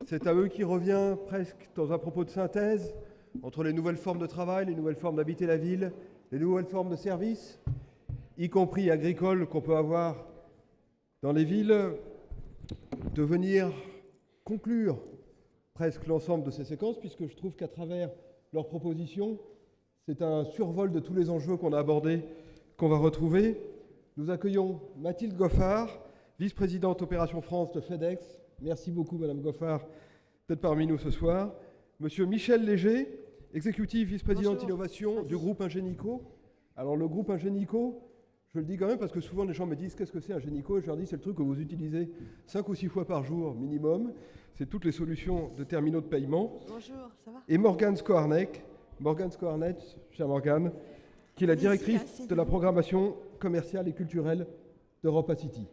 C'est à eux qui revient presque dans un propos de synthèse entre les nouvelles formes de travail, les nouvelles formes d'habiter la ville, les nouvelles formes de services, y compris agricoles qu'on peut avoir dans les villes, de venir conclure presque l'ensemble de ces séquences, puisque je trouve qu'à travers leurs propositions, c'est un survol de tous les enjeux qu'on a abordés qu'on va retrouver. Nous accueillons Mathilde Goffard, vice-présidente Opération France de FedEx. Merci beaucoup, Madame Goffard, d'être parmi nous ce soir. Monsieur Michel Léger, exécutif vice-président d'innovation du groupe Ingenico. Alors, le groupe Ingenico, je le dis quand même parce que souvent les gens me disent qu'est-ce que c'est Ingenico, et je leur dis c'est le truc que vous utilisez 5 ou 6 fois par jour minimum. C'est toutes les solutions de terminaux de paiement. Bonjour, ça va? Et Morgane Skoarnek, chère Morgane, qui est la directrice de la programmation commerciale et culturelle d'Europa City.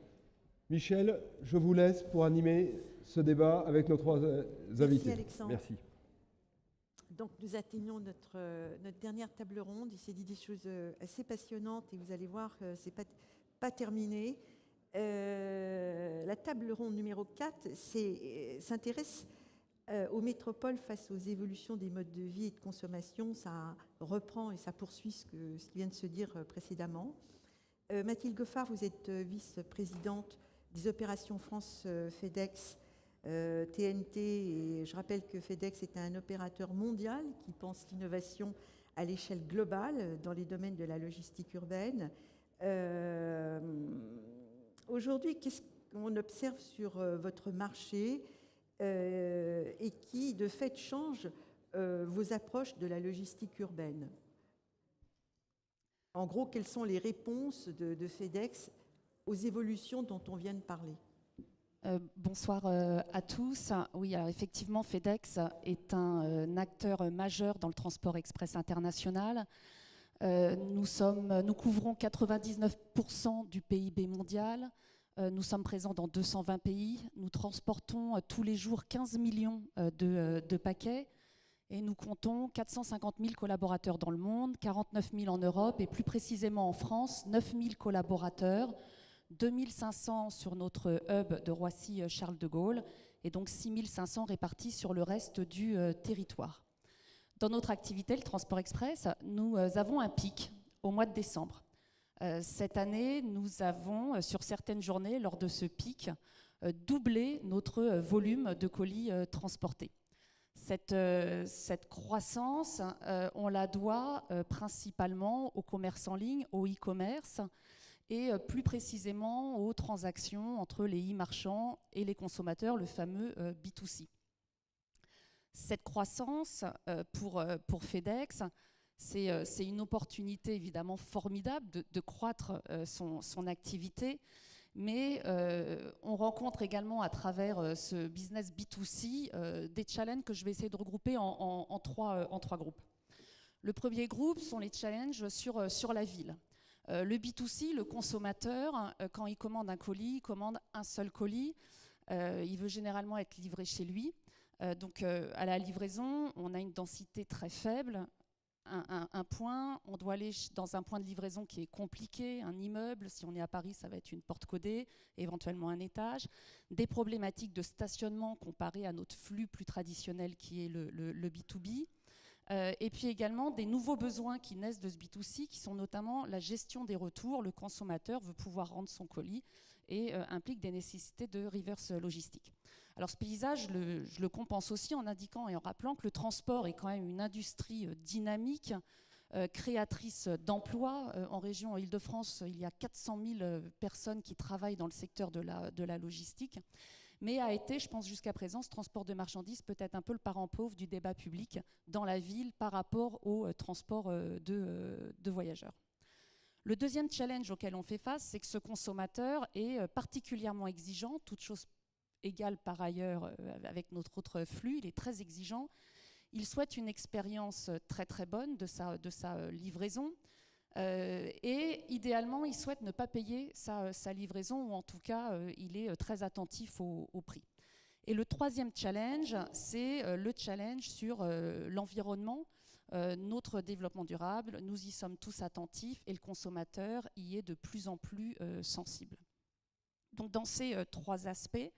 Michel, je vous laisse pour animer ce débat avec nos trois invités. Merci Alexandre. Merci. Donc nous atteignons notre dernière table ronde. Il s'est dit des choses assez passionnantes et vous allez voir que ce n'est pas terminé. La table ronde numéro 4 s'intéresse aux métropoles face aux évolutions des modes de vie et de consommation. Ça reprend et ça poursuit ce qui vient de se dire précédemment. Mathilde Goffard, vous êtes vice-présidente des opérations France FedEx TNT, et je rappelle que FedEx est un opérateur mondial qui pense l'innovation à l'échelle globale dans les domaines de la logistique urbaine. Aujourd'hui, qu'est-ce qu'on observe sur votre marché et qui, de fait, change vos approches de la logistique urbaine? En gros, quelles sont les réponses de FedEx aux évolutions dont on vient de parler? Bonsoir à tous. Oui, alors effectivement, FedEx est un acteur majeur dans le transport express international. Nous couvrons 99% du PIB mondial. Nous sommes présents dans 220 pays. Nous transportons tous les jours 15 millions de paquets. Et nous comptons 450 000 collaborateurs dans le monde, 49 000 en Europe et plus précisément en France, 9 000 collaborateurs, 2 500 sur notre hub de Roissy-Charles de Gaulle et donc 6 500 répartis sur le reste du territoire. Dans notre activité, le transport express, nous avons un pic au mois de décembre. Cette année, nous avons, sur certaines journées, lors de ce pic, doublé notre volume de colis transportés. Cette croissance, on la doit principalement au commerce en ligne, au e-commerce, et plus précisément aux transactions entre les e-marchands et les consommateurs, le fameux B2C. Cette croissance, pour FedEx, c'est une opportunité évidemment formidable de croître son activité, mais on rencontre également à travers ce business B2C des challenges que je vais essayer de regrouper en trois groupes. Le premier groupe sont les challenges sur la ville. Le B2C, le consommateur, quand il commande un colis, il commande un seul colis. Il veut généralement être livré chez lui. Donc à la livraison, on a une densité très faible. Un point, on doit aller dans un point de livraison qui est compliqué, un immeuble. Si on est à Paris, ça va être une porte codée, éventuellement un étage. Des problématiques de stationnement comparées à notre flux plus traditionnel qui est le B2B. Et puis également des nouveaux besoins qui naissent de ce B2C, qui sont notamment la gestion des retours. Le consommateur veut pouvoir rendre son colis et implique des nécessités de reverse logistique. Alors ce paysage, je le compense aussi en indiquant et en rappelant que le transport est quand même une industrie dynamique, créatrice d'emplois. En région Île-de-France, il y a 400 000 personnes qui travaillent dans le secteur de la logistique, mais a été, je pense jusqu'à présent, ce transport de marchandises peut-être un peu le parent pauvre du débat public dans la ville par rapport au transport de voyageurs. Le deuxième challenge auquel on fait face, c'est que ce consommateur est particulièrement exigeant, toute chose égale par ailleurs avec notre autre flux, il est très exigeant. Il souhaite une expérience très très bonne de sa livraison et idéalement il souhaite ne pas payer sa livraison ou en tout cas il est très attentif au prix. Et le troisième challenge, c'est le challenge sur l'environnement, notre développement durable. Nous y sommes tous attentifs et le consommateur y est de plus en plus sensible. Donc dans ces trois aspects,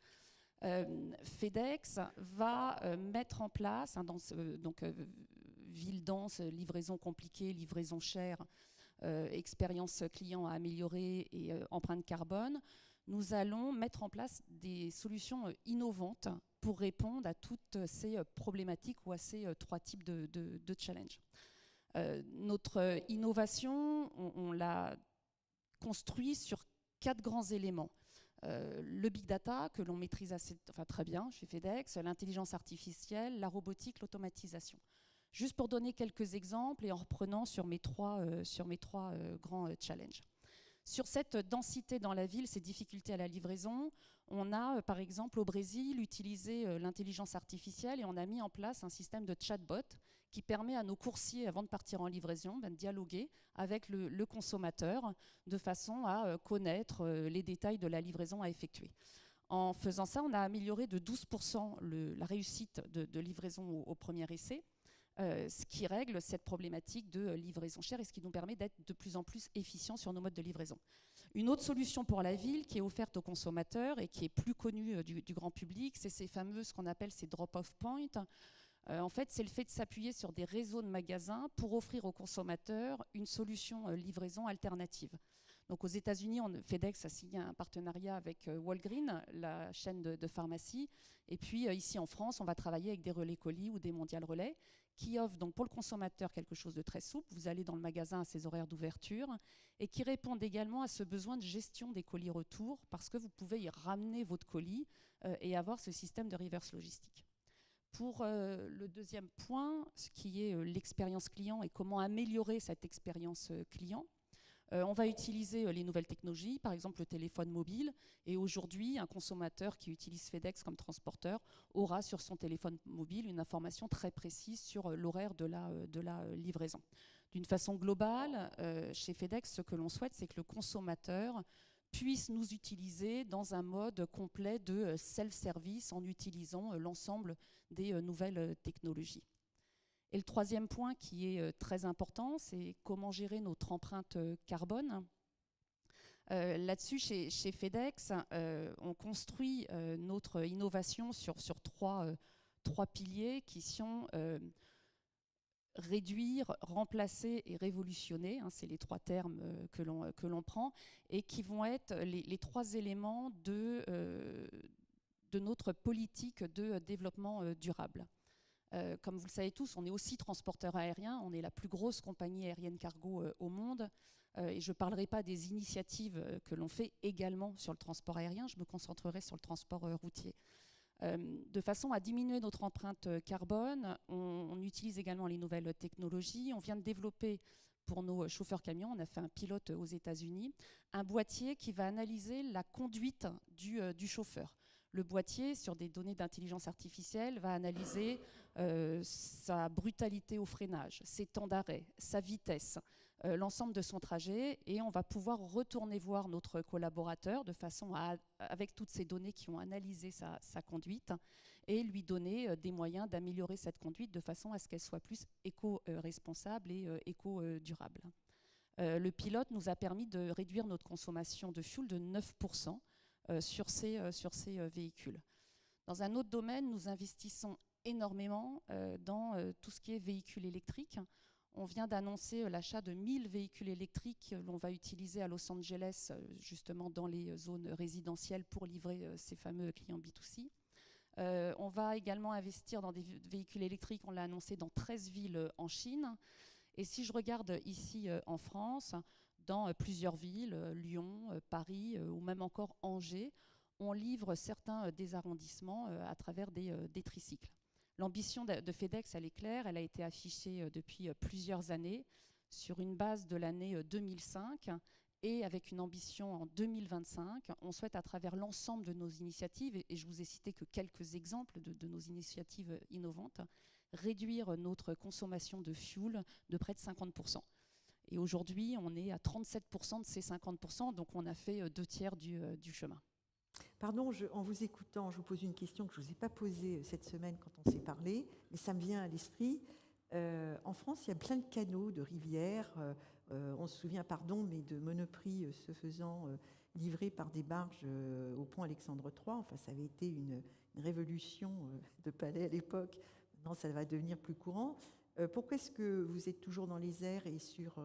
FedEx va mettre en place, ville dense, livraison compliquée, livraison chère, expérience client à améliorer et empreinte carbone. Nous allons mettre en place des solutions innovantes pour répondre à toutes ces problématiques ou à ces trois types de challenges. Notre innovation, on l'a construit sur 4 grands éléments. Le big data, que l'on maîtrise très bien chez FedEx, l'intelligence artificielle, la robotique, l'automatisation. Juste pour donner quelques exemples et en reprenant sur mes trois grands challenges. Sur cette densité dans la ville, ces difficultés à la livraison, on a par exemple au Brésil utilisé l'intelligence artificielle et on a mis en place un système de chatbot qui permet à nos coursiers, avant de partir en livraison, de dialoguer avec le consommateur de façon à connaître les détails de la livraison à effectuer. En faisant ça, on a amélioré de 12% la réussite de livraison au premier essai. Ce qui règle cette problématique de livraison chère et ce qui nous permet d'être de plus en plus efficients sur nos modes de livraison. Une autre solution pour la ville qui est offerte aux consommateurs et qui est plus connue du grand public, c'est ces fameux, ce qu'on appelle ces drop-off points. En fait, c'est le fait de s'appuyer sur des réseaux de magasins pour offrir aux consommateurs une solution livraison alternative. Donc aux États-Unis, FedEx a signé un partenariat avec Walgreens, la chaîne de pharmacie. Et puis ici en France, on va travailler avec des relais colis ou des mondial relais qui offrent donc pour le consommateur quelque chose de très souple. Vous allez dans le magasin à ses horaires d'ouverture et qui répondent également à ce besoin de gestion des colis retour parce que vous pouvez y ramener votre colis et avoir ce système de reverse logistique. Pour le deuxième point, ce qui est l'expérience client et comment améliorer cette expérience client, on va utiliser les nouvelles technologies, par exemple le téléphone mobile. Et aujourd'hui, un consommateur qui utilise FedEx comme transporteur aura sur son téléphone mobile une information très précise sur l'horaire de la livraison. D'une façon globale, chez FedEx, ce que l'on souhaite, c'est que le consommateur puisse nous utiliser dans un mode complet de self-service en utilisant l'ensemble des nouvelles technologies. Et le troisième point qui est très important, c'est comment gérer notre empreinte carbone. Là-dessus, chez FedEx, on construit notre innovation sur trois piliers qui sont réduire, remplacer et révolutionner. C'est les 3 termes que l'on prend et qui vont être les 3 éléments de notre politique de développement durable. Comme vous le savez tous, on est aussi transporteur aérien, on est la plus grosse compagnie aérienne cargo au monde et je ne parlerai pas des initiatives que l'on fait également sur le transport aérien, je me concentrerai sur le transport routier. De façon à diminuer notre empreinte carbone, on utilise également les nouvelles technologies. On vient de développer pour nos chauffeurs camions, on a fait un pilote aux États-Unis, un boîtier qui va analyser la conduite du chauffeur. Le boîtier, sur des données d'intelligence artificielle, va analyser sa brutalité au freinage, ses temps d'arrêt, sa vitesse, l'ensemble de son trajet, et on va pouvoir retourner voir notre collaborateur de façon à, avec toutes ces données qui ont analysé sa conduite, et lui donner des moyens d'améliorer cette conduite de façon à ce qu'elle soit plus éco-responsable et éco-durable. Le pilote nous a permis de réduire notre consommation de fuel de 9%. Sur ces véhicules. Dans un autre domaine, nous investissons énormément dans tout ce qui est véhicules électriques. On vient d'annoncer l'achat de 1000 véhicules électriques que l'on va utiliser à Los Angeles, justement dans les zones résidentielles pour livrer ces fameux clients B2C. On va également investir dans des véhicules électriques, on l'a annoncé, dans 13 villes en Chine. Et si je regarde ici en France, dans plusieurs villes, Lyon, Paris ou même encore Angers, on livre certains des arrondissements à travers des tricycles. L'ambition de FedEx, elle est claire, elle a été affichée depuis plusieurs années sur une base de l'année 2005 et avec une ambition en 2025. On souhaite à travers l'ensemble de nos initiatives, et je vous ai cité que quelques exemples de nos initiatives innovantes, réduire notre consommation de fuel de près de 50%. Et aujourd'hui, on est à 37% de ces 50%, donc on a fait 2/3 du chemin. Pardon, en vous écoutant, je vous pose une question que je ne vous ai pas posée cette semaine quand on s'est parlé, mais ça me vient à l'esprit. En France, il y a plein de canaux, de rivières. On se souvient, pardon, mais de Monoprix se faisant livrés par des barges au pont Alexandre III. Enfin, ça avait été une révolution de palais à l'époque. Maintenant, ça va devenir plus courant. Pourquoi est-ce que vous êtes toujours dans les airs et sur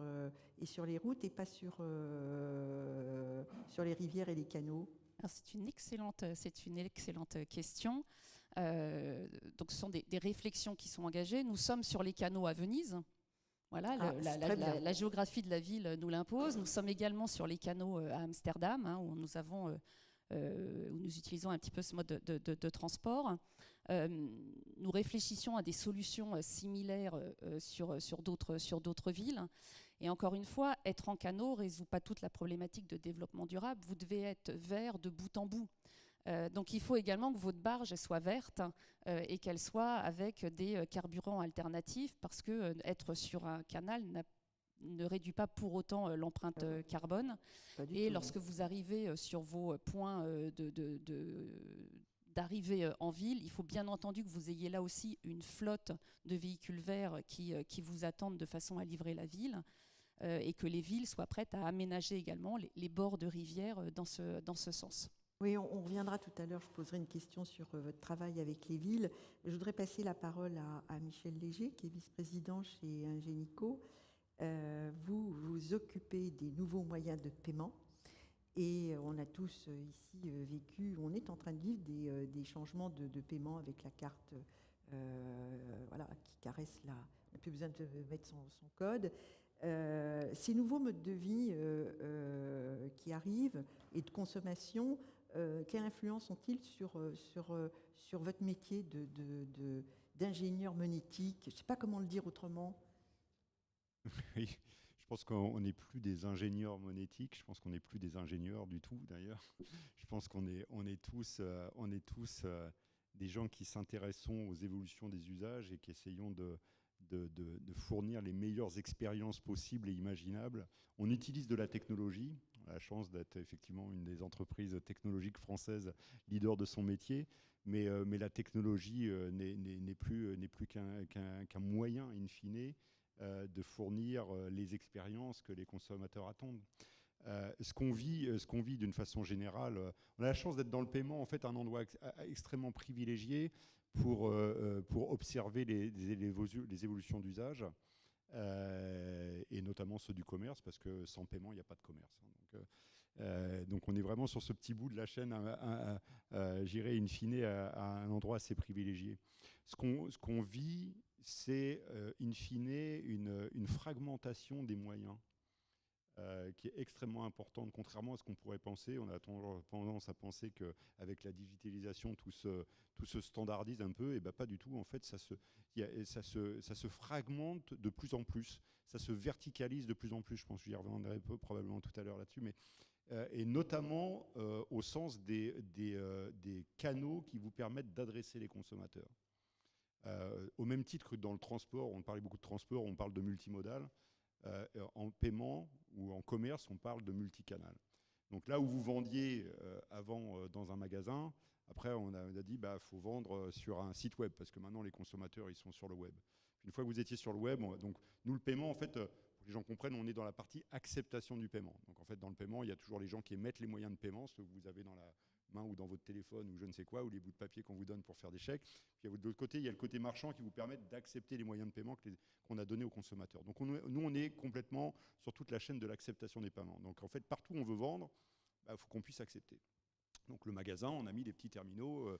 les routes et pas sur les rivières et les canaux? Alors, c'est une excellente question. Donc, ce sont des réflexions qui sont engagées. Nous sommes sur les canaux à Venise. Voilà, la géographie de la ville nous l'impose. Nous sommes également sur les canaux à Amsterdam, hein, où nous utilisons un petit peu ce mode de transport. Nous réfléchissons à des solutions similaires sur d'autres villes. Et encore une fois, être en canot ne résout pas toute la problématique de développement durable. Vous devez être vert de bout en bout. Donc il faut également que votre barge soit verte et qu'elle soit avec des carburants alternatifs, parce que être sur un canal ne réduit pas pour autant l'empreinte carbone. Et lorsque vous arrivez sur vos points d'arrivée en ville, il faut bien entendu que vous ayez là aussi une flotte de véhicules verts qui vous attendent de façon à livrer la ville, et que les villes soient prêtes à aménager également les bords de rivières dans ce sens. Oui, on reviendra tout à l'heure, je poserai une question sur votre travail avec les villes. Je voudrais passer la parole à Michel Léger, qui est vice-président chez Ingenico. Vous vous occupez des nouveaux moyens de paiement, et on a tous ici vécu, on est en train de vivre des changements de paiement avec la carte voilà, qui caresse on n'a plus besoin de mettre son code. Ces nouveaux modes de vie qui arrivent et de consommation, quelle influence ont-ils sur votre métier d'ingénieur monétique? Je ne sais pas comment le dire autrement. Oui, je pense qu'on n'est plus des ingénieurs monétiques, je pense qu'on n'est plus des ingénieurs du tout d'ailleurs. Je pense qu'on est tous des gens qui s'intéressons aux évolutions des usages et qui essayons de fournir les meilleures expériences possibles et imaginables. On utilise de la technologie. On a la chance d'être effectivement une des entreprises technologiques françaises leader de son métier, mais la technologie n'est plus qu'un moyen, in fine, de fournir les expériences que les consommateurs attendent. Ce qu'on vit d'une façon générale, on a la chance d'être dans le paiement, en fait, un endroit extrêmement privilégié pour observer les évolutions d'usage, et notamment ceux du commerce, parce que sans paiement, il n'y a pas de commerce. Donc on est vraiment sur ce petit bout de la chaîne, j'irais in fine à un endroit assez privilégié. Ce qu'on vit, c'est in fine une fragmentation des moyens qui est extrêmement importante, contrairement à ce qu'on pourrait penser. On a tendance à penser qu'avec la digitalisation, tout se standardise un peu, et bien pas du tout. En fait, ça se fragmente de plus en plus, ça se verticalise de plus en plus. Je pense que j'y reviendrai probablement tout à l'heure là-dessus, mais et notamment au sens des canaux qui vous permettent d'adresser les consommateurs. Au même titre que dans le transport, on parlait beaucoup de transport, on parle de multimodal. En paiement ou en commerce, on parle de multicanal. Donc là où vous vendiez avant dans un magasin, après on a dit faut vendre sur un site web, parce que maintenant les consommateurs ils sont sur le web. Puis une fois que vous étiez sur le web, donc nous le paiement en fait, pour que les gens comprennent, on est dans la partie acceptation du paiement. Donc en fait dans le paiement, il y a toujours les gens qui émettent les moyens de paiement, ceux que vous avez dans la main ou dans votre téléphone ou je ne sais quoi, ou les bouts de papier qu'on vous donne pour faire des chèques. Puis de l'autre côté, il y a le côté marchand qui vous permet d'accepter les moyens de paiement qu'on a donnés aux consommateurs. Donc nous, on est complètement sur toute la chaîne de l'acceptation des paiements. Donc en fait, partout où on veut vendre, il faut qu'on puisse accepter. Donc le magasin, on a mis des petits terminaux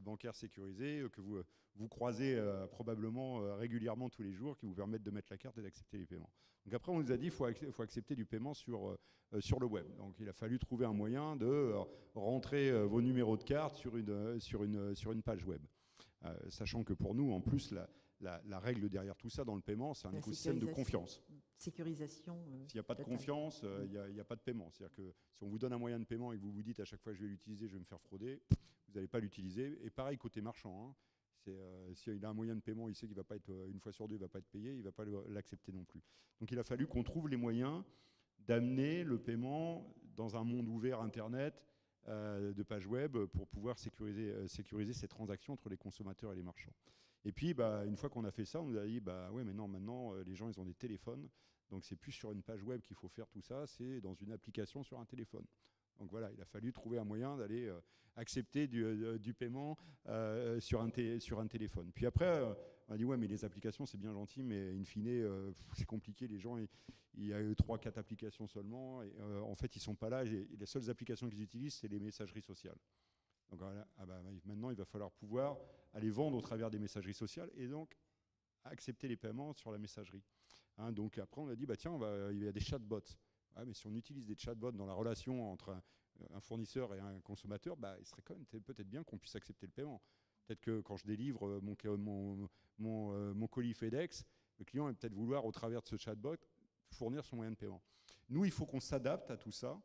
bancaires sécurisés que vous croisez probablement régulièrement tous les jours, qui vous permettent de mettre la carte et d'accepter les paiements. Donc après, on nous a dit qu'il faut accepter du paiement sur le web. Donc il a fallu trouver un moyen de rentrer vos numéros de carte sur une page web. Sachant que pour nous, en plus, la règle derrière tout ça dans le paiement, c'est un écosystème de confiance. Sécurisation. S'il n'y a pas de confiance, il n'y a pas de paiement. C'est-à-dire que si on vous donne un moyen de paiement et que vous vous dites à chaque fois que je vais l'utiliser, je vais me faire frauder, vous n'allez pas l'utiliser. Et pareil côté marchand. S'il a un moyen de paiement, il sait qu'il va pas être, une fois sur deux, il ne va pas être payé, il ne va pas l'accepter non plus. Donc il a fallu qu'on trouve les moyens d'amener le paiement dans un monde ouvert Internet, de pages web, pour pouvoir sécuriser ces transactions entre les consommateurs et les marchands. Et puis, une fois qu'on a fait ça, on nous a dit, ouais, mais non, maintenant, les gens, ils ont des téléphones, donc c'est plus sur une page web qu'il faut faire tout ça, c'est dans une application sur un téléphone. Donc voilà, il a fallu trouver un moyen d'aller accepter du paiement sur un téléphone. Puis après, on a dit, ouais, mais les applications, c'est bien gentil, mais in fine, c'est compliqué. Les gens, il y a eu 3-4 applications seulement. Et, en fait, ils ne sont pas là. Et les seules applications qu'ils utilisent, c'est les messageries sociales. Donc voilà, maintenant, il va falloir pouvoir aller vendre au travers des messageries sociales et donc accepter les paiements sur la messagerie. Hein, donc après, on a dit, bah, tiens, il y a des chatbots. Ouais, mais si on utilise des chatbots dans la relation entre un fournisseur et un consommateur, bah, il serait quand même peut-être bien qu'on puisse accepter le paiement. Peut-être que quand je délivre mon colis FedEx, le client va peut-être vouloir, au travers de ce chatbot, fournir son moyen de paiement. Nous, il faut qu'on s'adapte à tout ça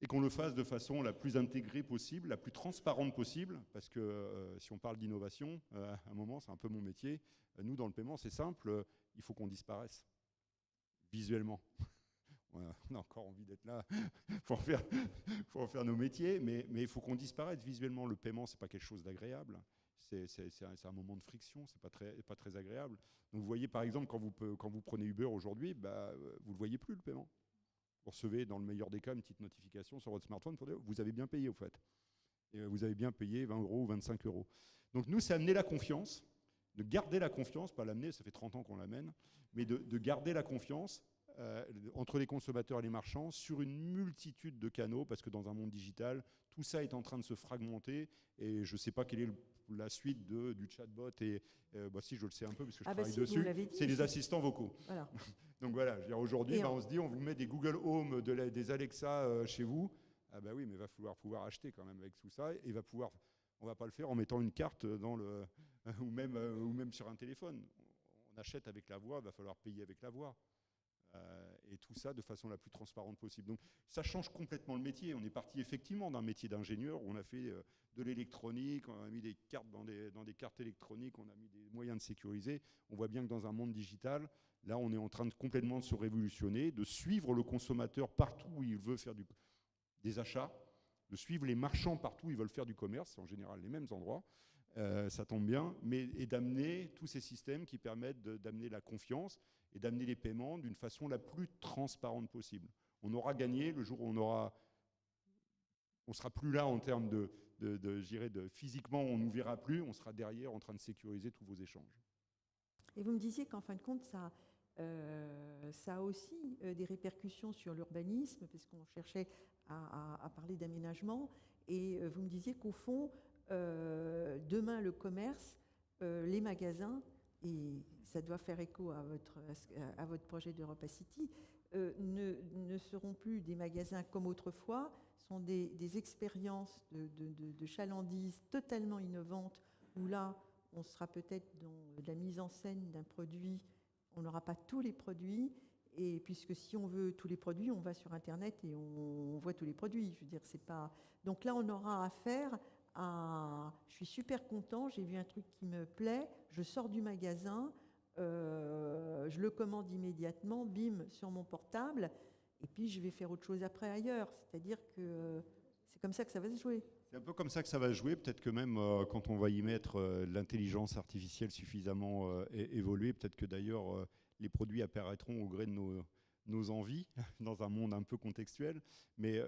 et qu'on le fasse de façon la plus intégrée possible, la plus transparente possible, parce que si on parle d'innovation, à un moment, c'est un peu mon métier. Nous, dans le paiement, c'est simple, il faut qu'on disparaisse visuellement. On a encore envie d'être là pour faire nos métiers, mais il faut qu'on disparaisse visuellement. Le paiement, c'est pas quelque chose d'agréable. C'est un moment de friction, c'est pas très agréable. Donc vous voyez, par exemple, quand vous prenez Uber aujourd'hui, bah, vous le voyez plus, le paiement. Vous recevez, dans le meilleur des cas, une petite notification sur votre smartphone pour dire vous avez bien payé, au fait. Et vous avez bien payé 20 € ou 25 €. Donc nous, c'est amener la confiance, de garder la confiance, pas l'amener, ça fait 30 ans qu'on l'amène, mais de garder la confiance entre les consommateurs et les marchands sur une multitude de canaux, parce que dans un monde digital, tout ça est en train de se fragmenter et je ne sais pas quelle est la suite du chatbot. Et bah si, je le sais un peu parce que je travaille dessus. C'est les assistants vocaux. Voilà. Donc voilà, aujourd'hui, on se dit, on vous met des Google Home, des Alexa chez vous. Ah bah oui, mais il va falloir pouvoir acheter quand même avec tout ça. Et on ne va pas le faire en mettant une carte ou même sur un téléphone. On achète avec la voix, il va falloir payer avec la voix. Et tout ça de façon la plus transparente possible. Donc ça change complètement le métier. On est parti effectivement d'un métier d'ingénieur où on a fait de l'électronique, on a mis des cartes dans des cartes électroniques, on a mis des moyens de sécuriser. On voit bien que dans un monde digital, là on est en train de complètement se révolutionner, de suivre le consommateur partout où il veut faire des achats, de suivre les marchands partout où ils veulent faire du commerce, c'est en général les mêmes endroits. Ça tombe bien, et d'amener tous ces systèmes qui permettent d'amener la confiance et d'amener les paiements d'une façon la plus transparente possible. On aura gagné le jour où on sera plus là en termes physiquement, on ne nous verra plus, on sera derrière en train de sécuriser tous vos échanges. Et vous me disiez qu'en fin de compte, ça a aussi des répercussions sur l'urbanisme, parce qu'on cherchait à parler d'aménagement, et vous me disiez qu'au fond, demain, le commerce, les magasins, et ça doit faire écho à votre projet d'Europa City, ne seront plus des magasins comme autrefois, sont des expériences de chalandise totalement innovantes, où là, on sera peut-être dans la mise en scène d'un produit, on n'aura pas tous les produits, et puisque si on veut tous les produits, on va sur Internet et on voit tous les produits. Je veux dire, c'est pas... Donc là, on aura affaire à... Je suis super content, j'ai vu un truc qui me plaît, je sors du magasin, je le commande immédiatement, bim, sur mon portable, et puis je vais faire autre chose après ailleurs. C'est-à-dire que c'est comme ça que ça va se jouer. C'est un peu comme ça que ça va se jouer. Peut-être que même quand on va y mettre l'intelligence artificielle suffisamment évoluée, peut-être que d'ailleurs les produits apparaîtront au gré de nos envies dans un monde un peu contextuel. Mais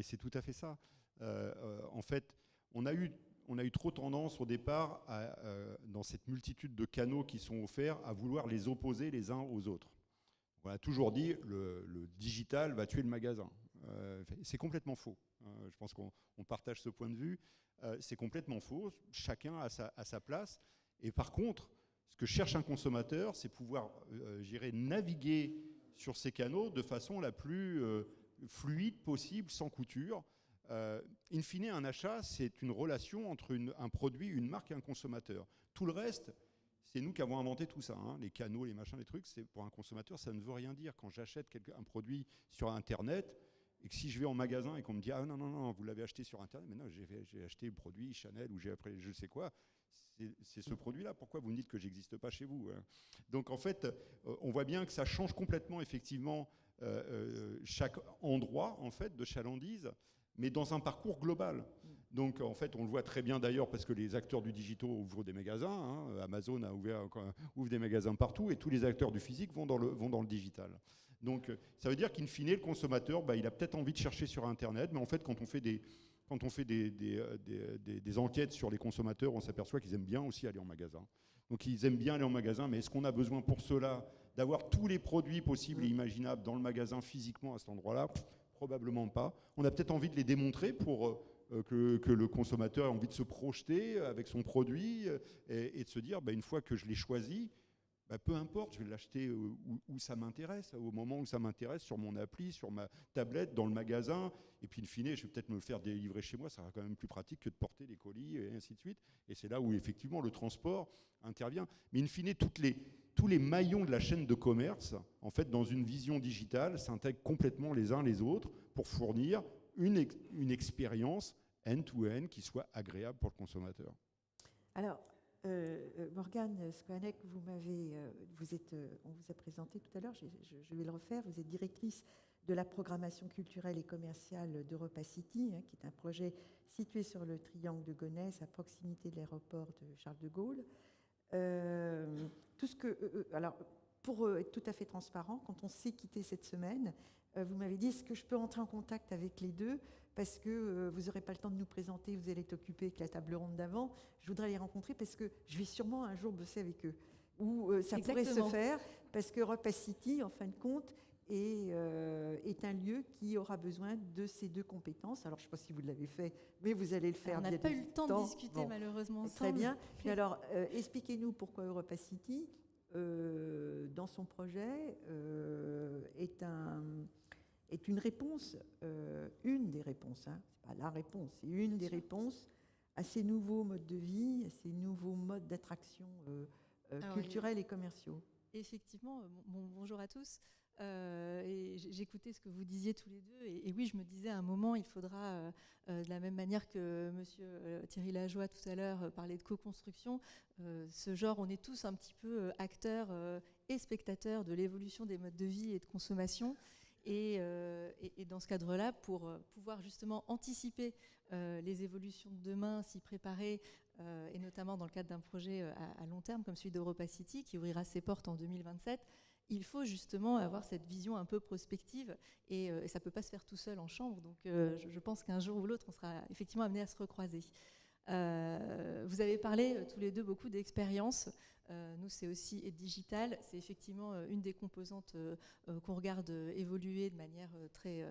c'est tout à fait ça. En fait, on a eu trop tendance au départ, dans cette multitude de canaux qui sont offerts, à vouloir les opposer les uns aux autres. On a toujours dit le digital va tuer le magasin. C'est complètement faux. Je pense qu'on partage ce point de vue. C'est complètement faux. Chacun a sa place. Et par contre, ce que cherche un consommateur, c'est pouvoir naviguer sur ces canaux de façon la plus fluide possible, sans couture. In fine, un achat, c'est une relation entre un produit, une marque et un consommateur. Tout le reste, c'est nous qui avons inventé tout ça. Hein. Les canaux, les machins, les trucs, pour un consommateur, ça ne veut rien dire. Quand j'achète un produit sur Internet, et que si je vais en magasin et qu'on me dit « Ah non, vous l'avez acheté sur Internet », mais non, j'ai acheté le produit Chanel ou j'ai appris je sais quoi, c'est ce produit-là. Pourquoi vous me dites que j'existe pas chez vous, hein? Donc en fait, on voit bien que ça change complètement, effectivement, chaque endroit en fait, de chalandise, mais dans un parcours global. Donc en fait, on le voit très bien d'ailleurs parce que les acteurs du digital ouvrent des magasins. Hein. Amazon ouvre des magasins partout et tous les acteurs du physique vont dans le digital. Donc ça veut dire qu'in fine, le consommateur, il a peut-être envie de chercher sur Internet, mais en fait, quand on fait des enquêtes sur les consommateurs, on s'aperçoit qu'ils aiment bien aussi aller en magasin. Donc ils aiment bien aller en magasin, mais est-ce qu'on a besoin pour cela d'avoir tous les produits possibles et imaginables dans le magasin physiquement à cet endroit-là? Probablement pas. On a peut-être envie de les démontrer pour que le consommateur ait envie de se projeter avec son produit et de se dire, une fois que je l'ai choisi, peu importe, je vais l'acheter où ça m'intéresse, au moment où ça m'intéresse, sur mon appli, sur ma tablette, dans le magasin. Et puis, in fine, je vais peut-être me le faire délivrer chez moi. Ça sera quand même plus pratique que de porter les colis et ainsi de suite. Et c'est là où, effectivement, le transport intervient. Mais in fine, tous les maillons de la chaîne de commerce, en fait, dans une vision digitale, s'intègrent complètement les uns les autres pour fournir une expérience end-to-end qui soit agréable pour le consommateur. Alors, Morgane Skohanek, on vous a présenté tout à l'heure, je vais le refaire, vous êtes directrice de la programmation culturelle et commerciale d'Europa City, qui est un projet situé sur le triangle de Gonesse, à proximité de l'aéroport de Charles de Gaulle. Alors, pour être tout à fait transparent, quand on s'est quitté cette semaine, vous m'avez dit, est-ce que je peux entrer en contact avec les deux parce que vous n'aurez pas le temps de nous présenter, vous allez être occupé avec la table ronde d'avant. Je voudrais les rencontrer parce que je vais sûrement un jour bosser avec eux. Ou ça pourrait se faire parce que Europa City, en fin de compte, est un lieu qui aura besoin de ces deux compétences. Alors, je ne sais pas si vous l'avez fait, mais vous allez le faire. On n'a pas eu le temps de discuter, malheureusement, ensemble. Très bien. Mais alors, expliquez-nous pourquoi Europa City, dans son projet, est une réponse, une des réponses, c'est pas la réponse, c'est une des réponses à ces nouveaux modes de vie, à ces nouveaux modes d'attraction culturels et commerciaux. Effectivement, bonjour à tous. Et j'écoutais ce que vous disiez tous les deux, et oui, je me disais à un moment, il faudra, de la même manière que monsieur Thierry Lajoie tout à l'heure parlait de co-construction, ce genre, on est tous un petit peu acteurs et spectateurs de l'évolution des modes de vie et de consommation. Et dans ce cadre-là, pour pouvoir justement anticiper les évolutions de demain, s'y préparer, et notamment dans le cadre d'un projet à long terme comme celui d'Europa City, qui ouvrira ses portes en 2027, il faut justement avoir cette vision un peu prospective, et ça ne peut pas se faire tout seul en chambre. Donc je pense qu'un jour ou l'autre, on sera effectivement amené à se recroiser. Vous avez parlé tous les deux beaucoup d'expérience. Nous, c'est aussi digital. C'est effectivement une des composantes qu'on regarde évoluer de manière très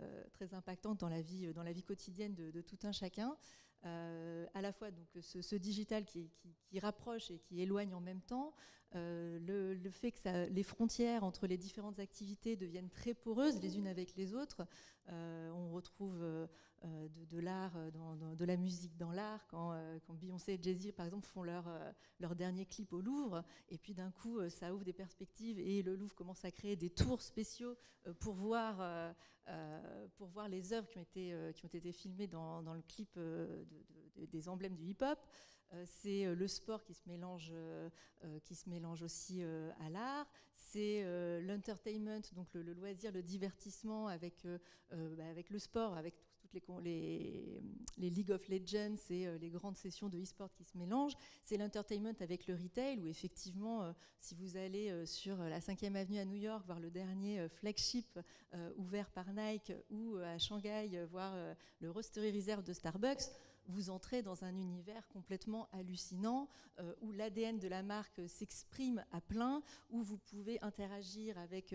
impactante dans la vie quotidienne de tout un chacun. À la fois donc, ce digital qui rapproche et qui éloigne en même temps, le fait que les frontières entre les différentes activités deviennent très poreuses les unes avec les autres. On retrouve de l'art, de la musique dans l'art, quand Beyoncé et Jay-Z, par exemple, font leur dernier clip au Louvre, et puis d'un coup, ça ouvre des perspectives, et le Louvre commence à créer des tours spéciaux pour voir les œuvres qui ont été filmées dans le clip des emblèmes du hip-hop. C'est le sport qui se mélange aussi à l'art. C'est l'entertainment, donc le loisir, le divertissement avec le sport, avec toutes les League of Legends et les grandes sessions de e-sport qui se mélangent. C'est l'entertainment avec le retail, où effectivement, si vous allez sur la 5e avenue à New York, voir le dernier flagship ouvert par Nike, ou à Shanghai, voir le Roastery Reserve de Starbucks, vous entrez dans un univers complètement hallucinant, où l'ADN de la marque s'exprime à plein, où vous pouvez interagir avec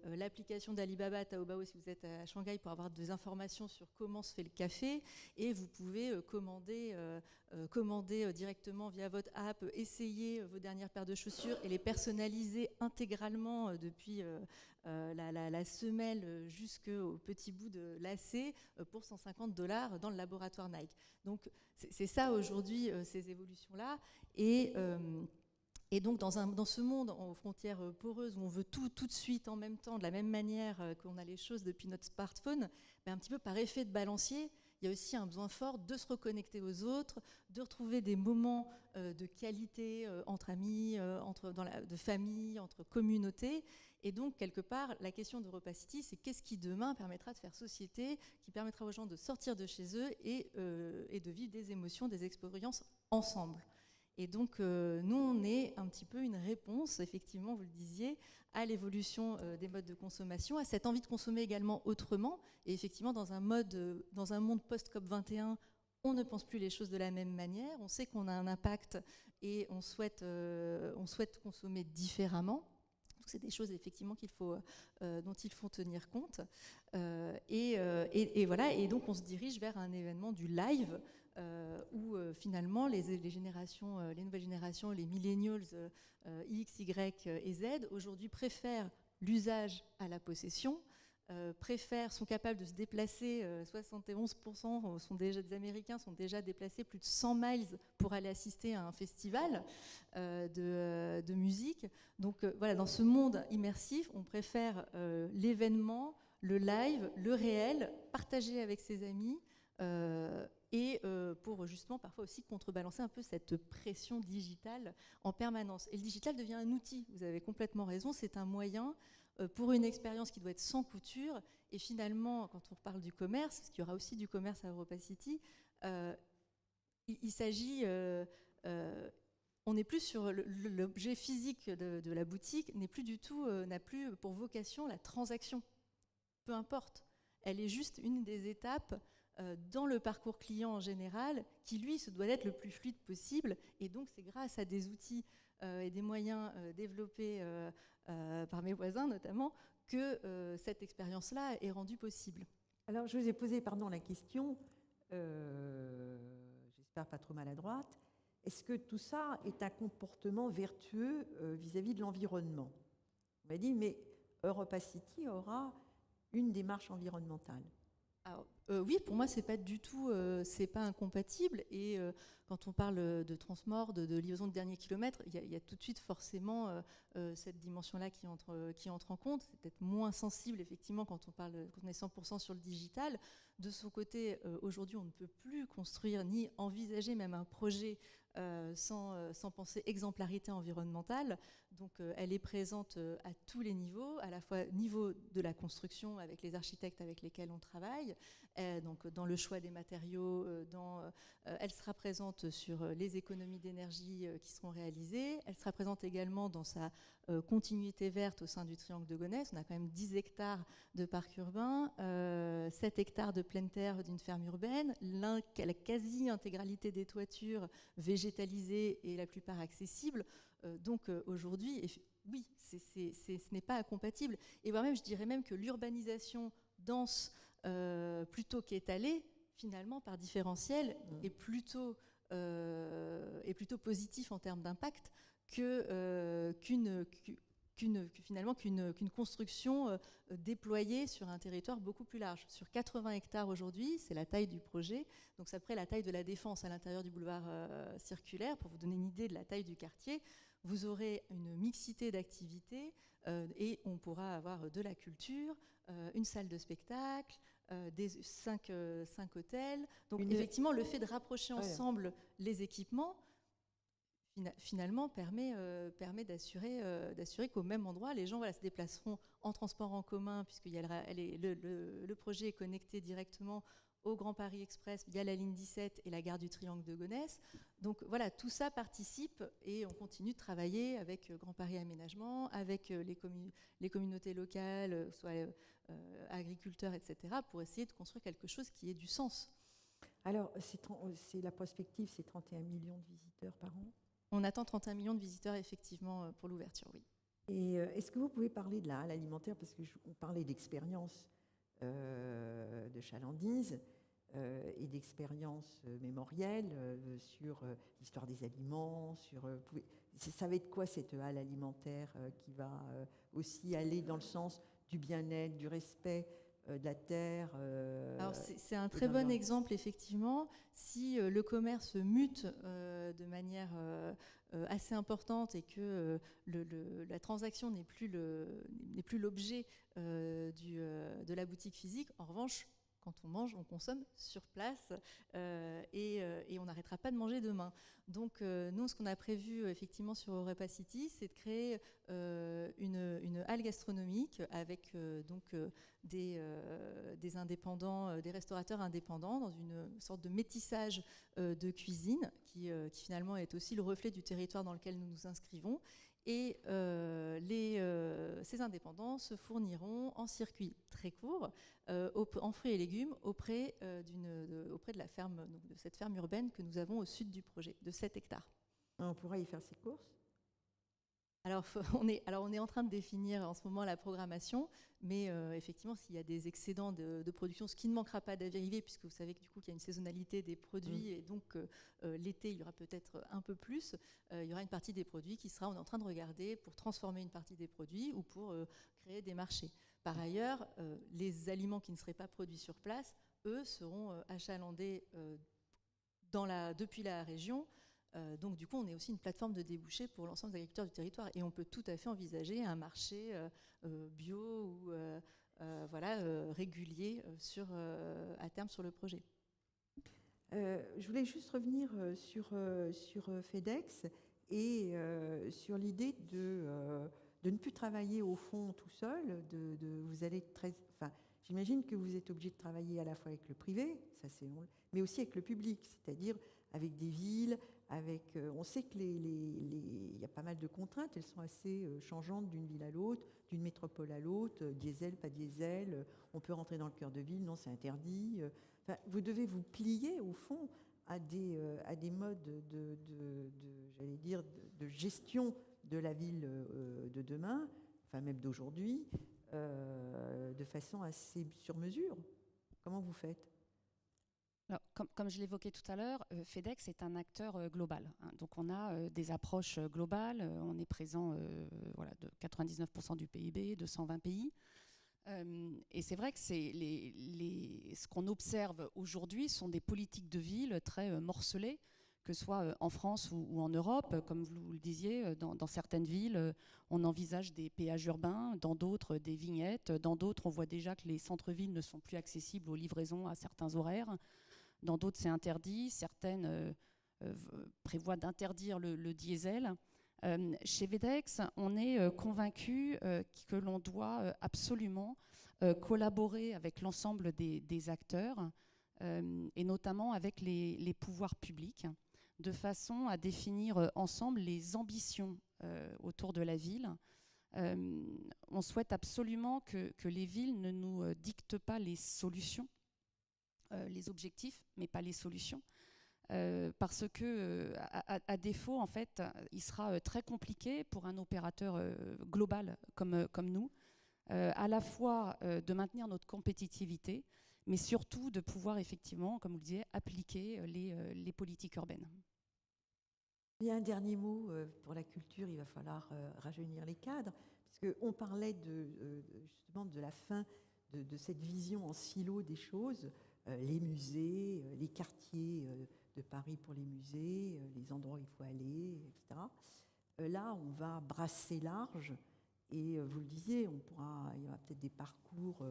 l'application d'Alibaba, Taobao, si vous êtes à Shanghai, pour avoir des informations sur comment se fait le café, et vous pouvez commander directement via votre app, essayer vos dernières paires de chaussures et les personnaliser intégralement depuis la semelle jusqu'au petit bout de lacet pour $150 dans le laboratoire Nike. Donc c'est ça aujourd'hui, ces évolutions-là. Et donc dans ce monde aux frontières poreuses, où on veut tout de suite en même temps, de la même manière qu'on a les choses depuis notre smartphone, un petit peu par effet de balancier, il y a aussi un besoin fort de se reconnecter aux autres, de retrouver des moments de qualité entre amis, de famille, entre communautés. Et donc, quelque part, la question d'Europa City, c'est qu'est-ce qui demain permettra de faire société, qui permettra aux gens de sortir de chez eux et de vivre des émotions, des expériences ensemble. Et donc, nous, on est un petit peu une réponse, effectivement, vous le disiez, à l'évolution des modes de consommation, à cette envie de consommer également autrement. Et effectivement, dans un monde post-COP21, on ne pense plus les choses de la même manière. On sait qu'on a un impact et on souhaite consommer différemment. Donc, c'est des choses effectivement dont il faut tenir compte. Et voilà. Et donc, on se dirige vers un événement du live où finalement les nouvelles générations, les millennials X, Y et Z, aujourd'hui préfèrent l'usage à la possession. Sont capables de se déplacer, 71% des Américains sont déjà déplacés plus de 100 miles pour aller assister à un festival de musique. Donc voilà, dans ce monde immersif, on préfère l'événement, le live, le réel, partagé avec ses amis, et pour justement parfois aussi contrebalancer un peu cette pression digitale en permanence. Et le digital devient un outil, vous avez complètement raison, c'est un moyen pour une expérience qui doit être sans couture. Et finalement, quand on parle du commerce, parce qu'il y aura aussi du commerce à Europa-City, il s'agit... on n'est plus sur l'objet physique de la boutique, n'a plus pour vocation la transaction. Peu importe. Elle est juste une des étapes dans le parcours client en général, qui lui se doit d'être le plus fluide possible. Et donc c'est grâce à des outils et des moyens développés par mes voisins notamment, que cette expérience-là est rendue possible. Alors, je vous ai posé la question, j'espère pas trop maladroite, est-ce que tout ça est un comportement vertueux vis-à-vis de l'environnement? On m'a dit, mais Europa-City aura une démarche environnementale. Alors, oui, pour moi, c'est pas du tout, c'est pas incompatible. Et quand on parle de transport, de livraison de dernier kilomètre, il y a tout de suite forcément cette dimension-là qui entre en compte. C'est peut-être moins sensible, effectivement, quand on est 100% sur le digital. De son côté, aujourd'hui, on ne peut plus construire ni envisager même un projet sans penser exemplarité environnementale. Donc elle est présente à tous les niveaux, à la fois niveau de la construction avec les architectes avec lesquels on travaille, donc dans le choix des matériaux, elle sera présente sur les économies d'énergie qui seront réalisées, elle sera présente également dans sa continuité verte au sein du triangle de Gonesse. On a quand même 10 hectares de parc urbain, 7 hectares de pleine terre d'une ferme urbaine, la quasi-intégralité des toitures végétalisées et la plupart accessibles. Donc aujourd'hui, oui, ce n'est pas incompatible. Et voire même, je dirais même que l'urbanisation dense plutôt qu'étalée, finalement, par différentiel, est plutôt positif en termes d'impact qu'une construction déployée sur un territoire beaucoup plus large. Sur 80 hectares aujourd'hui, c'est la taille du projet. Donc c'est après la taille de la Défense à l'intérieur du boulevard circulaire. Pour vous donner une idée de la taille du quartier, vous aurez une mixité d'activités et on pourra avoir de la culture, une salle de spectacle, 5 hôtels. Donc effectivement, le fait de rapprocher ensemble les équipements finalement permet d'assurer qu'au même endroit, les gens se déplaceront en transport en commun, puisque le projet est connecté directement au Grand Paris Express via la ligne 17 et la gare du Triangle de Gonesse. Donc voilà, tout ça participe et on continue de travailler avec Grand Paris Aménagement, avec les communautés locales, soit agriculteurs, etc., pour essayer de construire quelque chose qui ait du sens. Alors, c'est la prospective, c'est 31 millions de visiteurs par an? On attend 31 millions de visiteurs, effectivement, pour l'ouverture, oui. Et est-ce que vous pouvez parler de la halle alimentaire, parce qu'on parlait d'expérience de chalandise et d'expérience mémorielle sur l'histoire des aliments, ça va être quoi cette halle alimentaire qui va aussi aller dans le sens du bien-être, du respect de la terre? Alors c'est un très bon exemple, effectivement. Si le commerce mute de manière assez importante et que la transaction n'est plus l'objet de la boutique physique, en revanche, quand on mange, on consomme sur place et on n'arrêtera pas de manger demain. Donc nous, ce qu'on a prévu effectivement sur Europa City, c'est de créer une halle gastronomique avec des indépendants, des restaurateurs indépendants dans une sorte de métissage de cuisine qui finalement est aussi le reflet du territoire dans lequel nous nous inscrivons. Et ces indépendants se fourniront en circuit très court, en fruits et légumes, auprès de la ferme, donc de cette ferme urbaine que nous avons au sud du projet, de 7 hectares. On pourra y faire ses courses. Alors on est en train de définir en ce moment la programmation, mais effectivement, s'il y a des excédents de production, ce qui ne manquera pas d'arriver, puisque vous savez que du coup, qu'il y a une saisonnalité des produits, et donc l'été, il y aura peut-être un peu plus, il y aura une partie des produits qui sera, on est en train de regarder pour transformer une partie des produits ou pour créer des marchés. Par ailleurs, les aliments qui ne seraient pas produits sur place, eux, seront achalandés depuis la région. Donc du coup, on est aussi une plateforme de débouchés pour l'ensemble des agriculteurs du territoire et on peut tout à fait envisager un marché bio ou régulier à terme sur le projet. Je voulais juste revenir sur FedEx et sur l'idée de ne plus travailler au fond tout seul. Vous allez j'imagine que vous êtes obligé de travailler à la fois avec le privé, mais aussi avec le public, c'est-à-dire avec des villes. On sait qu'il y a pas mal de contraintes, elles sont assez changeantes d'une ville à l'autre, d'une métropole à l'autre, diesel, pas diesel, on peut rentrer dans le cœur de ville, non, c'est interdit. Vous devez vous plier, au fond, à des modes de gestion de la ville de demain, enfin même d'aujourd'hui, de façon assez sur mesure. Comment vous faites ? Alors, comme je l'évoquais tout à l'heure, FedEx est un acteur global. Donc on a des approches globales, on est présent de 99% du PIB, de 120 pays. Et c'est vrai que ce qu'on observe aujourd'hui sont des politiques de ville très morcelées, que ce soit en France ou en Europe. Comme vous le disiez, dans certaines villes, on envisage des péages urbains, dans d'autres des vignettes, dans d'autres on voit déjà que les centres-villes ne sont plus accessibles aux livraisons à certains horaires. Dans d'autres, c'est interdit. Certaines prévoient d'interdire le diesel. Chez FedEx, on est convaincu que l'on doit absolument collaborer avec l'ensemble des acteurs, et notamment avec les pouvoirs publics, de façon à définir ensemble les ambitions autour de la ville. On souhaite absolument que les villes ne nous dictent pas les solutions, les objectifs, mais pas les solutions. Parce que, à défaut, en fait, il sera très compliqué pour un opérateur global comme nous, à la fois de maintenir notre compétitivité, mais surtout de pouvoir effectivement, comme vous le disiez, appliquer les politiques urbaines. Il y a un dernier mot pour la culture, il va falloir rajeunir les cadres, parce qu'on parlait justement de la fin de cette vision en silo des choses. Les musées, les quartiers de Paris pour les musées, les endroits où il faut aller, etc. Là, on va brasser large et vous le disiez, il y aura peut-être des parcours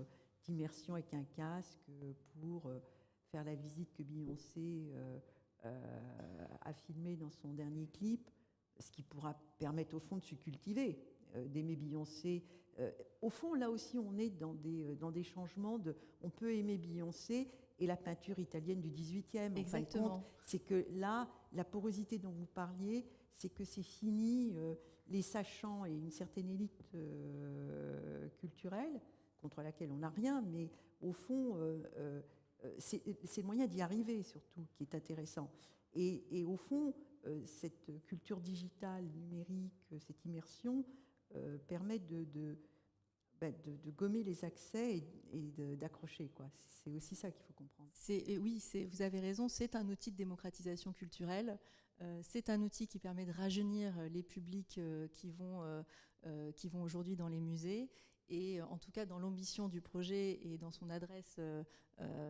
d'immersion avec un casque pour faire la visite que Beyoncé a filmée dans son dernier clip, ce qui pourra permettre au fond de se cultiver, d'aimer Beyoncé. Au fond, là aussi, on est dans des changements on peut aimer Beyoncé et la peinture italienne du 18e. Exactement. En fin de compte, c'est que là, la porosité dont vous parliez, c'est que c'est fini. Les sachants et une certaine élite culturelle, contre laquelle on n'a rien, mais au fond, c'est le moyen d'y arriver, surtout, qui est intéressant. Et au fond, cette culture digitale, numérique, cette immersion permet de gommer les accès et d'accrocher, quoi. C'est aussi ça qu'il faut comprendre. Oui, vous avez raison, c'est un outil de démocratisation culturelle. C'est un outil qui permet de rajeunir les publics qui vont aujourd'hui dans les musées. Et en tout cas, dans l'ambition du projet et dans son adresse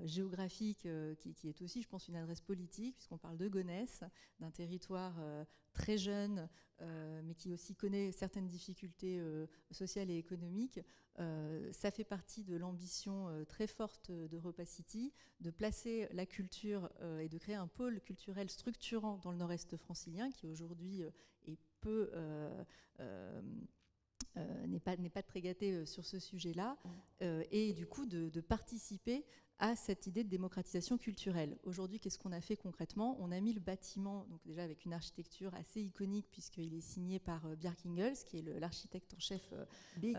géographique, qui est aussi, je pense, une adresse politique, puisqu'on parle de Gonesse, d'un territoire très jeune, mais qui aussi connaît certaines difficultés sociales et économiques. Ça fait partie de l'ambition très forte d'Europa City, de placer la culture et de créer un pôle culturel structurant dans le nord-est francilien, qui aujourd'hui est peu... n'est pas très gâté sur ce sujet-là, et du coup de participer à cette idée de démocratisation culturelle. Aujourd'hui, qu'est-ce qu'on a fait concrètement ? On a mis le bâtiment, donc déjà avec une architecture assez iconique, puisqu'il est signé par Bjarke Ingels, qui est l'architecte en chef. Big.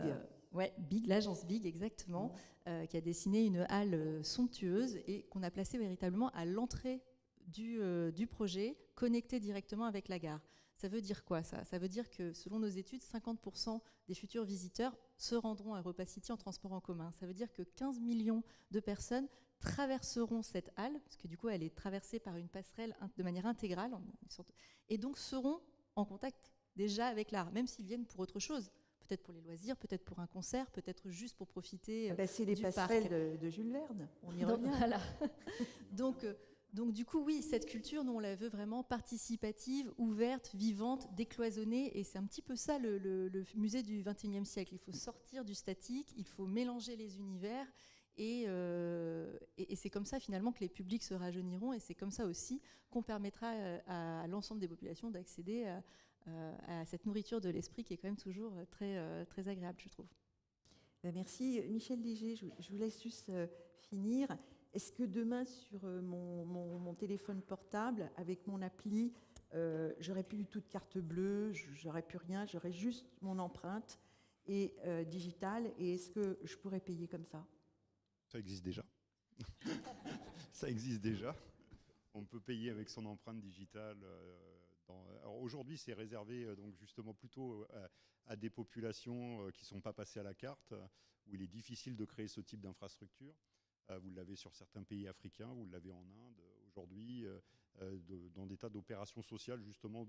Big, l'agence Big, exactement, qui a dessiné une halle somptueuse et qu'on a placée véritablement à l'entrée du projet, connectée directement avec la gare. Ça veut dire quoi, ça ? Ça veut dire que, selon nos études, 50% des futurs visiteurs se rendront à Europa City en transport en commun. Ça veut dire que 15 millions de personnes traverseront cette halle, parce que du coup, elle est traversée par une passerelle de manière intégrale, et donc seront en contact déjà avec l'art, même s'ils viennent pour autre chose. Peut-être pour les loisirs, peut-être pour un concert, peut-être juste pour profiter c'est les du passerelles parc. de Jules Verne, on y Donc, revient. voilà. Donc du coup, oui, cette culture, nous, on la veut vraiment participative, ouverte, vivante, décloisonnée. Et c'est un petit peu ça, le musée du XXIe siècle. Il faut sortir du statique, il faut mélanger les univers. Et c'est comme ça, finalement, que les publics se rajeuniront. Et c'est comme ça aussi qu'on permettra à l'ensemble des populations d'accéder à cette nourriture de l'esprit qui est quand même toujours très, très agréable, je trouve. Merci. Michel Léger, je vous laisse juste finir. Est-ce que demain, sur mon téléphone portable, avec mon appli, j'aurais plus du tout de carte bleue, j'aurais plus rien, j'aurais juste mon empreinte et digitale, et est-ce que je pourrais payer comme ça ? Ça existe déjà. Ça existe déjà. On peut payer avec son empreinte digitale. Alors aujourd'hui, c'est réservé donc justement plutôt à des populations qui ne sont pas passées à la carte, où il est difficile de créer ce type d'infrastructure. Vous l'avez sur certains pays africains, vous l'avez en Inde aujourd'hui, dans des tas d'opérations sociales justement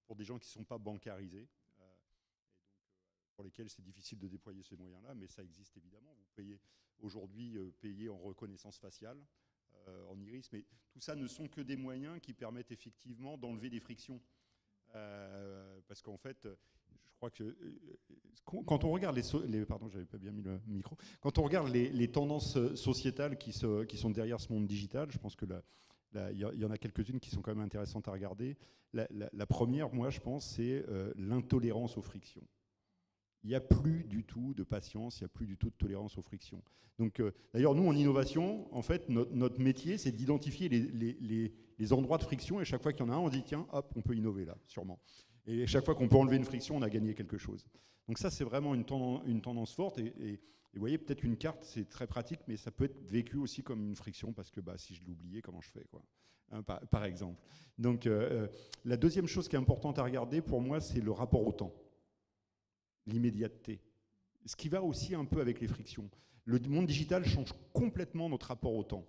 pour des gens qui ne sont pas bancarisés, et donc, pour lesquels c'est difficile de déployer ces moyens-là, mais ça existe évidemment. Vous payez aujourd'hui en reconnaissance faciale, en iris, mais tout ça ne sont que des moyens qui permettent effectivement d'enlever des frictions. Parce qu'en fait, je crois que quand on regarde pardon, j'avais pas bien mis le micro. Quand on regarde les tendances sociétales qui sont derrière ce monde digital, je pense que il y en a quelques-unes qui sont quand même intéressantes à regarder. La première, moi, je pense, c'est l'intolérance aux frictions. Il n'y a plus du tout de patience, il n'y a plus du tout de tolérance aux frictions. Donc, d'ailleurs, nous, en innovation, en fait, notre métier, c'est d'identifier les endroits de friction, et chaque fois qu'il y en a un, on dit, tiens, hop, on peut innover là, sûrement. Et chaque fois qu'on peut enlever une friction, on a gagné quelque chose. Donc ça, c'est vraiment une tendance forte. Et vous voyez, peut-être une carte, c'est très pratique, mais ça peut être vécu aussi comme une friction, parce que si je l'ai oublié, comment je fais, quoi, hein, par exemple. Donc, la deuxième chose qui est importante à regarder, pour moi, c'est le rapport au temps. L'immédiateté. Ce qui va aussi un peu avec les frictions. Le monde digital change complètement notre rapport au temps.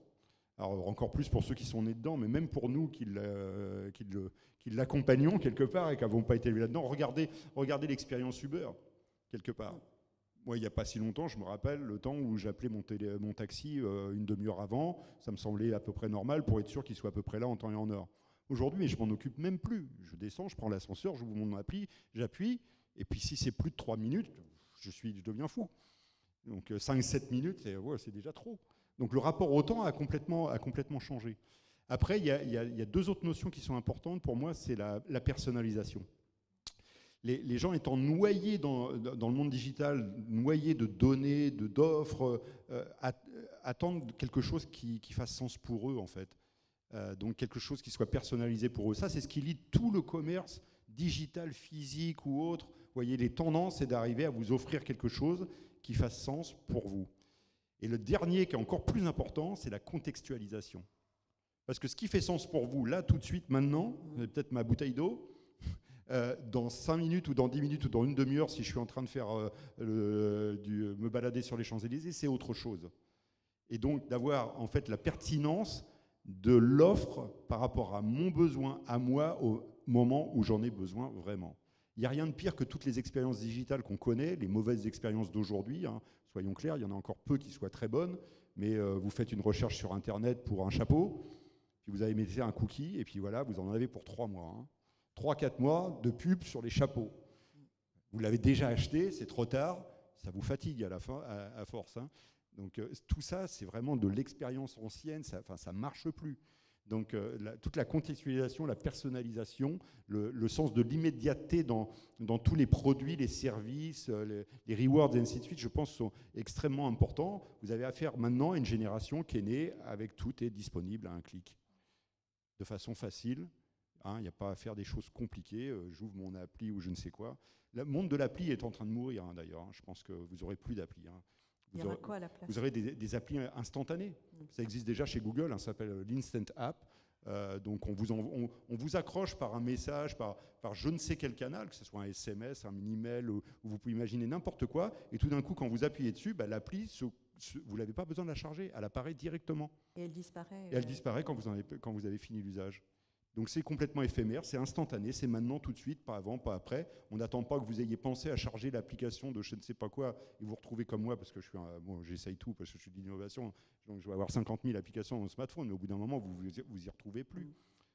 Alors encore plus pour ceux qui sont nés dedans, mais même pour nous qui l'accompagnons quelque part et qui n'avons pas été élevés là-dedans. Regardez l'expérience Uber, quelque part. Moi, il n'y a pas si longtemps, je me rappelle le temps où j'appelais mon taxi une demi-heure avant. Ça me semblait à peu près normal pour être sûr qu'il soit à peu près là en temps et en heure. Aujourd'hui, je m'en occupe même plus. Je descends, je prends l'ascenseur, j'ouvre mon appli, j'appuie. Et puis si c'est plus de 3 minutes, je deviens fou. Donc 5-7 minutes, c'est déjà trop. Donc le rapport au temps a complètement changé. Après, il y a deux autres notions qui sont importantes pour moi, c'est la personnalisation. Les gens étant noyés dans le monde digital, noyés de données, d'offres, attendent quelque chose qui fasse sens pour eux, en fait. Donc quelque chose qui soit personnalisé pour eux. Ça, c'est ce qui lie tout le commerce digital, physique ou autre. Vous voyez, les tendances, c'est d'arriver à vous offrir quelque chose qui fasse sens pour vous. Et le dernier, qui est encore plus important, c'est la contextualisation. Parce que ce qui fait sens pour vous, là, tout de suite, maintenant, peut-être ma bouteille d'eau, dans 5 minutes ou dans 10 minutes ou dans une demi-heure, si je suis en train de faire me balader sur les Champs-Élysées, c'est autre chose. Et donc, d'avoir en fait la pertinence de l'offre par rapport à mon besoin, à moi, au moment où j'en ai besoin vraiment. Il n'y a rien de pire que toutes les expériences digitales qu'on connaît, les mauvaises expériences d'aujourd'hui. Hein. Soyons clairs, il y en a encore peu qui soient très bonnes, mais vous faites une recherche sur Internet pour un chapeau, puis vous avez mis un cookie, et puis voilà, vous en avez pour 3 mois. Hein. 3-4 mois de pub sur les chapeaux. Vous l'avez déjà acheté, c'est trop tard, ça vous fatigue à la fin, à force. Hein. Donc tout ça, c'est vraiment de l'expérience ancienne, ça ne marche plus. Donc toute la contextualisation, la personnalisation, le sens de l'immédiateté dans tous les produits, les services, les rewards et ainsi de suite, je pense, sont extrêmement importants. Vous avez affaire maintenant à une génération qui est née avec tout est disponible à un clic, de façon facile. Il n'y a pas à faire des choses compliquées, j'ouvre mon appli ou je ne sais quoi. Le monde de l'appli est en train de mourir, hein, d'ailleurs. Hein. Je pense que vous n'aurez plus d'appli. Hein. Il y aura quoi à la place? Vous aurez des applis instantanées. Ça existe déjà chez Google, hein, ça s'appelle l'Instant App. Donc on vous accroche par un message, par je ne sais quel canal, que ce soit un SMS, un email, ou vous pouvez imaginer n'importe quoi. Et tout d'un coup, quand vous appuyez dessus, l'appli, vous n'avez pas besoin de la charger, elle apparaît directement. Et elle disparaît. Et elle disparaît quand vous avez fini l'usage. Donc c'est complètement éphémère, c'est instantané, c'est maintenant tout de suite, pas avant, pas après. On n'attend pas que vous ayez pensé à charger l'application de je ne sais pas quoi et vous retrouvez comme moi, parce que j'essaye tout, parce que je suis d'innovation, donc je vais avoir 50 000 applications dans le smartphone, mais au bout d'un moment, vous y retrouvez plus.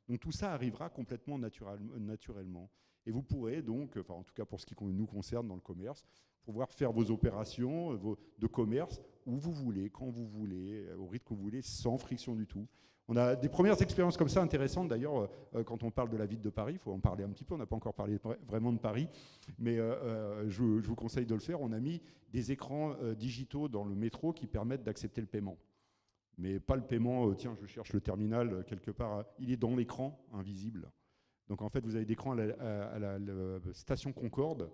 Donc tout ça arrivera complètement naturellement. Et vous pourrez donc, en tout cas pour ce qui nous concerne dans le commerce, pouvoir faire vos opérations de commerce où vous voulez, quand vous voulez, au rythme que vous voulez, sans friction du tout. On a des premières expériences comme ça intéressantes. D'ailleurs, quand on parle de la ville de Paris, il faut en parler un petit peu. On n'a pas encore parlé vraiment de Paris, mais je vous conseille de le faire. On a mis des écrans digitaux dans le métro qui permettent d'accepter le paiement. Mais pas le paiement, tiens, je cherche le terminal quelque part. Il est dans l'écran, invisible. Donc en fait, vous avez des écrans à la station Concorde.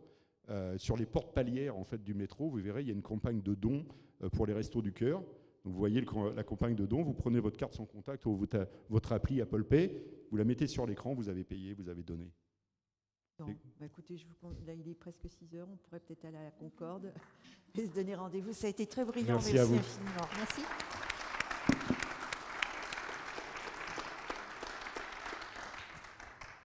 Sur les portes palières en fait, du métro, vous verrez, il y a une campagne de dons pour les Restos du Cœur. Donc vous voyez la campagne de dons, vous prenez votre carte sans contact ou votre appli Apple Pay, vous la mettez sur l'écran, vous avez payé, vous avez donné. Écoutez, là il est presque 6 heures, on pourrait peut-être aller à la Concorde et se donner rendez-vous. Ça a été très brillant, Merci à vous. infiniment. Merci.